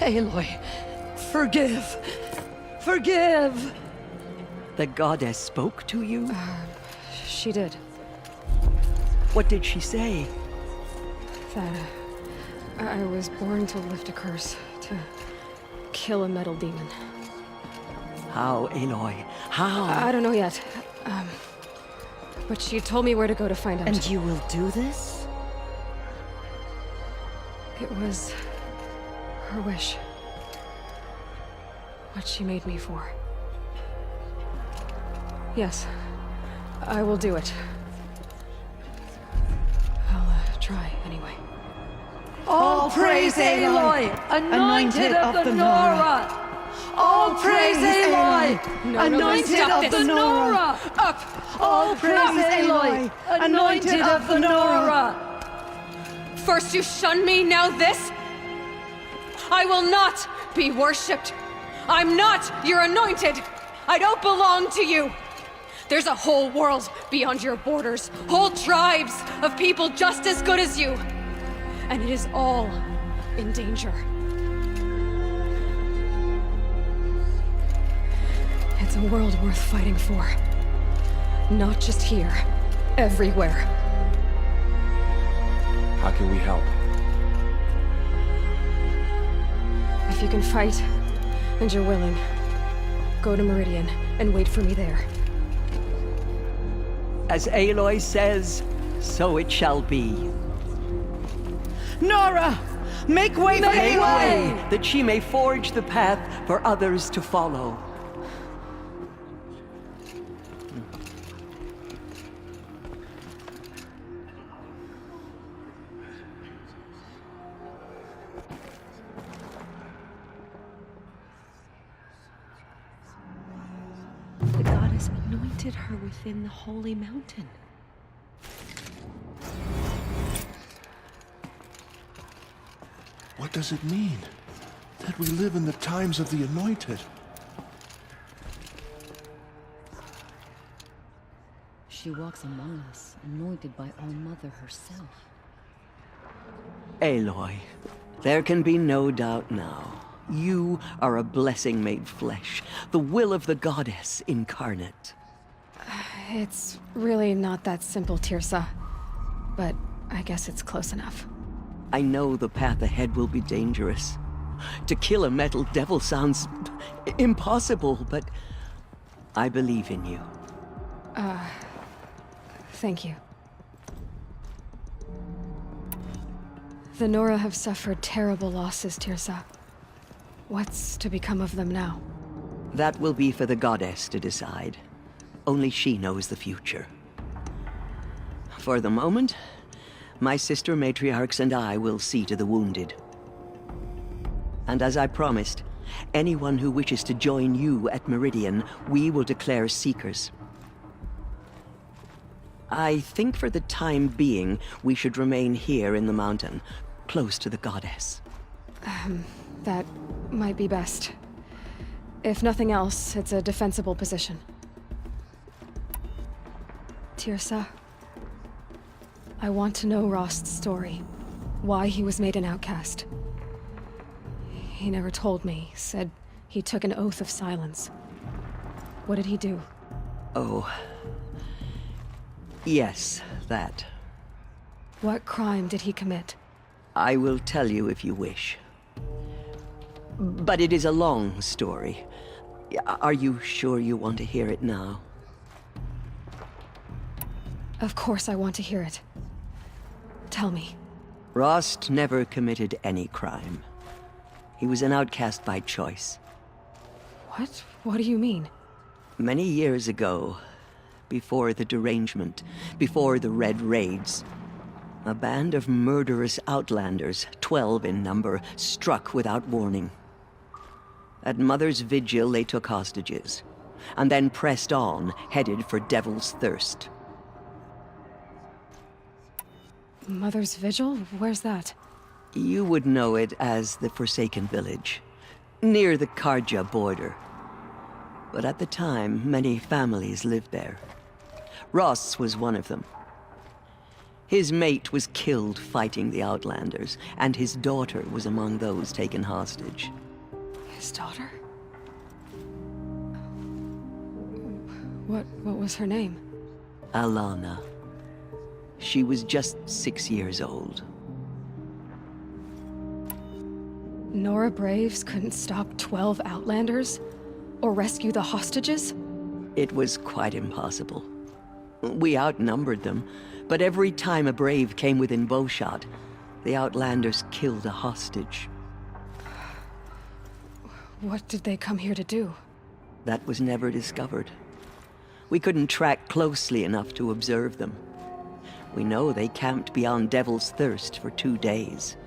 Aloy, forgive. Forgive! The goddess spoke to you? She did. What did she say? That I was born to lift a curse, to kill a metal demon. How, Aloy? How? I don't know yet. But she told me where to go to find out. And you will do this? It was her wish. What she made me for. Yes, I will do it. I'll try anyway. All praise Aloy, anointed of the Nora! All praise Aloy, anointed of the Nora! Up! All praise Aloy, anointed of the Nora! First you shun me, now this? I will not be worshipped. I'm not your anointed. I don't belong to you. There's a whole world beyond your borders, whole tribes of people just as good as you. And it is all in danger. It's a world worth fighting for. Not just here, everywhere. How can we help? If you can fight, and you're willing, go to Meridian and wait for me there. As Aloy says, so it shall be. Nora! Make way for Aloy! That she may forge the path for others to follow. The goddess anointed her within the holy mountain. What does it mean? That we live in the times of the Anointed? She walks among us, anointed by All-Mother herself. Aloy, there can be no doubt now. You are a blessing made flesh, the will of the goddess incarnate. It's really not that simple, Tirsa. But I guess it's close enough. I know the path ahead will be dangerous. To kill a metal devil sounds impossible, but I believe in you. Thank you. The Nora have suffered terrible losses, Tirsa. What's to become of them now? That will be for the goddess to decide. Only she knows the future. For the moment, my sister matriarchs and I will see to the wounded. And as I promised, anyone who wishes to join you at Meridian, we will declare seekers. I think for the time being, we should remain here in the mountain, close to the goddess. That might be best. If nothing else, it's a defensible position. Tirsa, I want to know Rost's story. Why he was made an outcast. He never told me, said he took an oath of silence. What did he do? Oh. Yes, that. What crime did he commit? I will tell you if you wish. But it is a long story. Are you sure you want to hear it now? Of course I want to hear it. Tell me. Rost never committed any crime. He was an outcast by choice. What? What do you mean? Many years ago, before the derangement, before the Red Raids, a band of murderous outlanders, 12 in number, struck without warning. At Mother's Vigil, they took hostages, and then pressed on, headed for Devil's Thirst. Mother's Vigil? Where's that? You would know it as the Forsaken Village, near the Karja border. But at the time, many families lived there. Rost's was one of them. His mate was killed fighting the Outlanders, and his daughter was among those taken hostage. His daughter? What was her name? Alana. She was just 6 years old. Nora Braves couldn't stop 12 Outlanders? Or rescue the hostages? It was quite impossible. We outnumbered them, but every time a Brave came within bowshot, the Outlanders killed a hostage. What did they come here to do? That was never discovered. We couldn't track closely enough to observe them. We know they camped beyond Devil's Thirst for 2 days.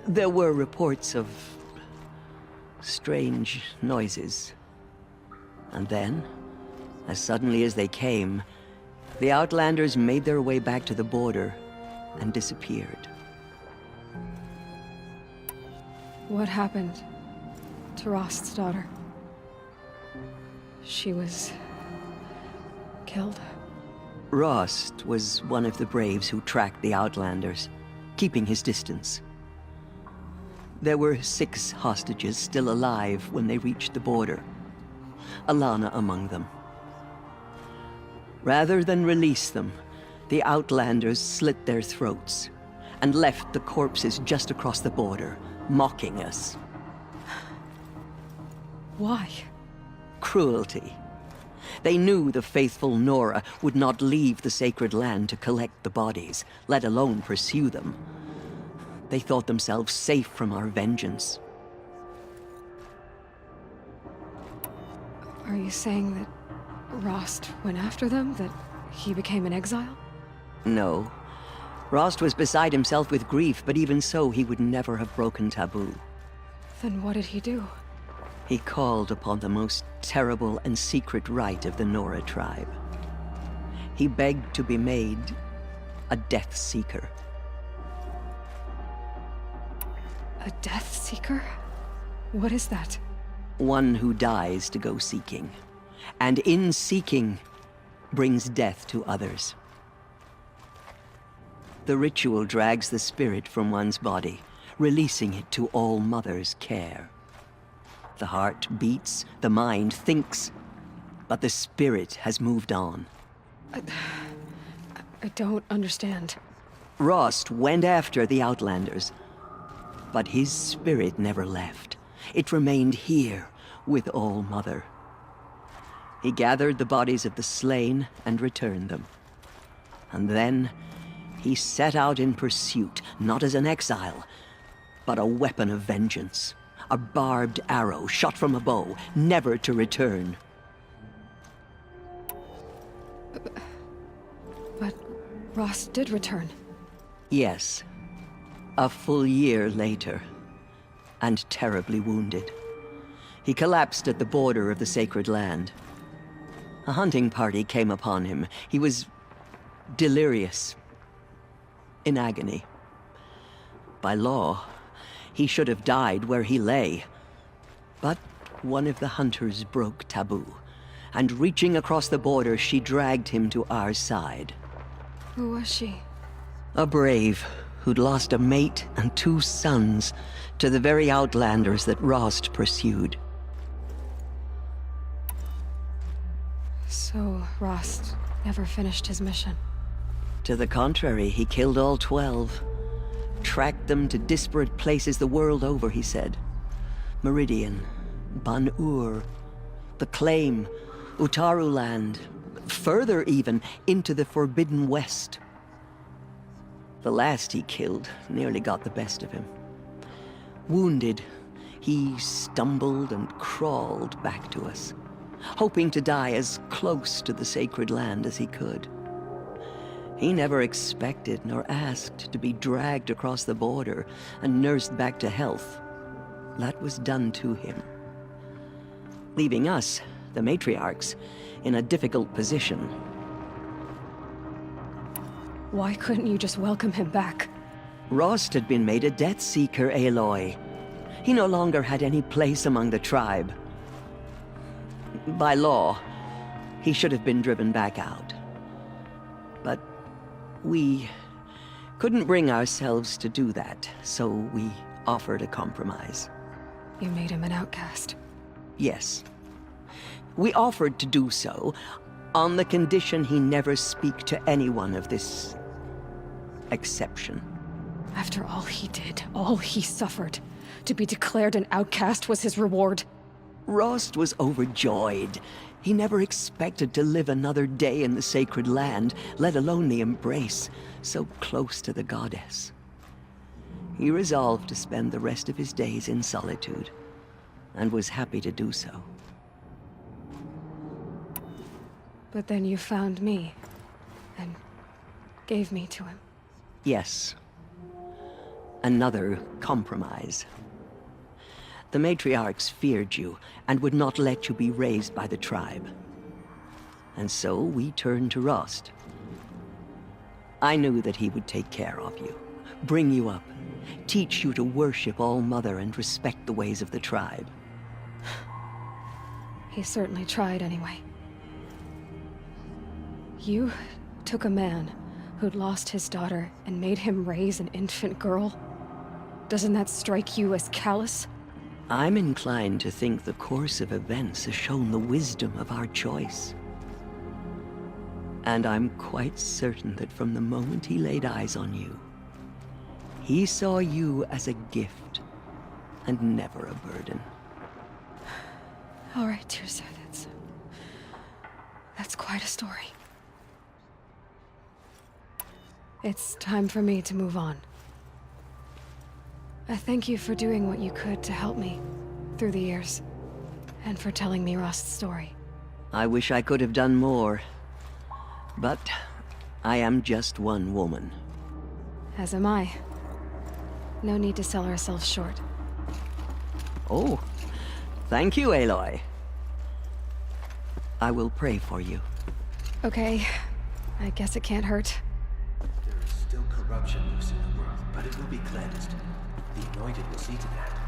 There were reports of strange noises. And then, as suddenly as they came, the Outlanders made their way back to the border and disappeared. What happened to Rost's daughter? She was killed? Rost was one of the Braves who tracked the Outlanders, keeping his distance. There were 6 hostages still alive when they reached the border, Alana among them. Rather than release them, the Outlanders slit their throats and left the corpses just across the border, mocking us. Why? Cruelty. They knew the faithful Nora would not leave the sacred land to collect the bodies, let alone pursue them. They thought themselves safe from our vengeance. Are you saying that Rost went after them? That he became an exile? No. Rost was beside himself with grief, but even so, he would never have broken taboo. Then what did he do? He called upon the most terrible and secret rite of the Nora tribe. He begged to be made a Death Seeker. A Death Seeker? What is that? One who dies to go seeking, and in seeking, brings death to others. The ritual drags the spirit from one's body, releasing it to All Mother's care. The heart beats, the mind thinks, but the spirit has moved on. I don't understand. Rost went after the Outlanders, but his spirit never left. It remained here with All Mother. He gathered the bodies of the slain and returned them. And then he set out in pursuit, not as an exile, but a weapon of vengeance. A barbed arrow shot from a bow, never to return. But Rost did return. Yes. A full year later. And terribly wounded. He collapsed at the border of the sacred land. A hunting party came upon him. He was delirious. In agony. By law, he should have died where he lay. But one of the hunters broke taboo, and reaching across the border, she dragged him to our side. Who was she? A brave who'd lost a mate and 2 sons to the very Outlanders that Rost pursued. So Rost never finished his mission. To the contrary, he killed all 12. Tracked them to disparate places the world over, he said. Meridian, Ban-Ur, the Claim, Utaru Land, further even, into the Forbidden West. The last he killed nearly got the best of him. Wounded, he stumbled and crawled back to us, hoping to die as close to the sacred land as he could. He never expected nor asked to be dragged across the border and nursed back to health. That was done to him. Leaving us, the matriarchs, in a difficult position. Why couldn't you just welcome him back? Rost had been made a Death Seeker, Aloy. He no longer had any place among the tribe. By law, he should have been driven back out. But we Couldn't bring ourselves to do that, so we offered a compromise. You made him an outcast. Yes. We offered to do so on the condition he never speak to anyone of this exception. After all he did, all he suffered, to be declared an outcast was his reward. Rost was overjoyed. He never expected to live another day in the sacred land, let alone the embrace, so close to the goddess. He resolved to spend the rest of his days in solitude, and was happy to do so. But then you found me, and gave me to him. Yes. Another compromise. The matriarchs feared you, and would not let you be raised by the tribe. And so we turned to Rost. I knew that he would take care of you, bring you up, teach you to worship All-Mother and respect the ways of the tribe. He certainly tried anyway. You took a man who'd lost his daughter and made him raise an infant girl? Doesn't that strike you as callous? I'm inclined to think the course of events has shown the wisdom of our choice. And I'm quite certain that from the moment he laid eyes on you, he saw you as a gift and never a burden. All right, dear sir, that's quite a story. It's time for me to move on. I thank you for doing what you could to help me through the years, and for telling me Rost's story. I wish I could have done more, but I am just one woman. As am I. No need to sell ourselves short. Oh, thank you, Aloy. I will pray for you. Okay, I guess it can't hurt. There is still corruption loose in the world, but it will be cleansed. The Anointed will see to that.